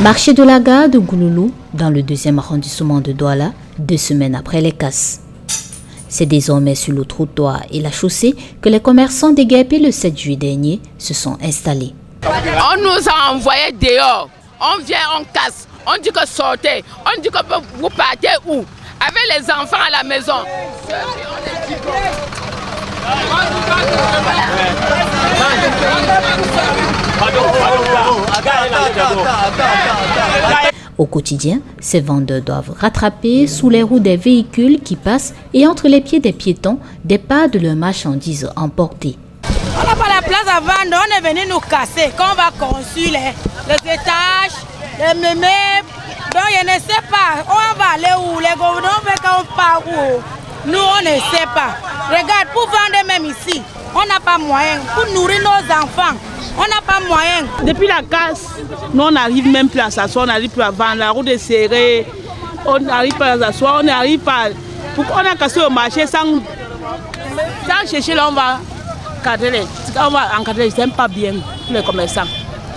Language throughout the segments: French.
Marché de la gare de Gouloulou, dans le 2e arrondissement de Douala, 2 semaines après les casses. C'est désormais sur le trottoir et la chaussée que les commerçants déguerpés le 7 juillet dernier se sont installés. On nous a envoyés dehors, on vient, on casse, on dit que sortez, on dit que vous partez où? Avec les enfants à la maison. Au quotidien, ces vendeurs doivent rattraper sous les roues des véhicules qui passent et entre les pieds des piétons des parts de leurs marchandises emportées. On n'a pas la place à vendre, on est venu nous casser. Quand on va construire les étages, les meubles, donc je ne sais pas, on va aller où, les gouvernements veulent qu'on part où. Nous on ne sait pas. Regarde, pour vendre même ici, on n'a pas moyen. Pour nourrir nos enfants, on n'a pas moyen. Depuis la casse, nous on n'arrive même plus à s'asseoir, on n'arrive plus à vendre, la route est serrée, on n'arrive pas à s'asseoir, on n'arrive pas. Pourquoi on a cassé au marché sans chercher, là on va encadrer, on va encadrer, c'est pas bien pour les commerçants.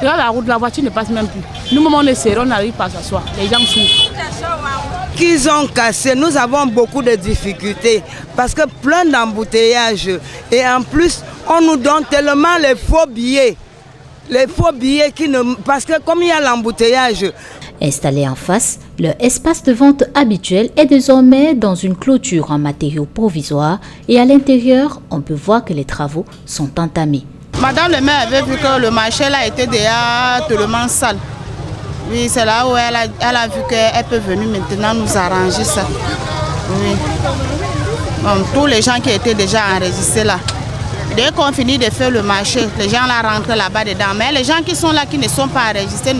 Regarde la route, la voiture ne passe même plus. Nous, on est serré, on n'arrive pas à s'asseoir, les gens souffrent. Qu'ils ont cassé, nous avons beaucoup de difficultés parce que plein d'embouteillages et en plus on nous donne tellement les faux billets qui ne, parce que comme il y a l'embouteillage. Installés en face, leur espace de vente habituel est désormais dans une clôture en matériaux provisoires et à l'intérieur, on peut voir que les travaux sont entamés. Madame le maire avait vu que le marché là était déjà tellement sale. Oui, c'est là où elle a vu qu'elle peut venir maintenant nous arranger ça. Oui. Bon, tous les gens qui étaient déjà enregistrés là, dès qu'on finit de faire le marché, les gens là rentrent là-bas dedans. Mais les gens qui sont là, qui ne sont pas enregistrés,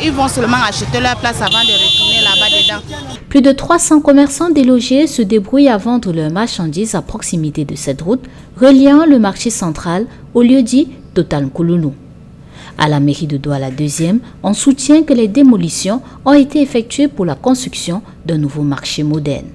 ils vont seulement acheter leur place avant de retourner là-bas dedans. Plus de 300 commerçants délogés se débrouillent à vendre leurs marchandises à proximité de cette route, reliant le marché central au lieu-dit Total Nkouloulou. À la mairie de Douala 2e, on soutient que les démolitions ont été effectuées pour la construction d'un nouveau marché moderne.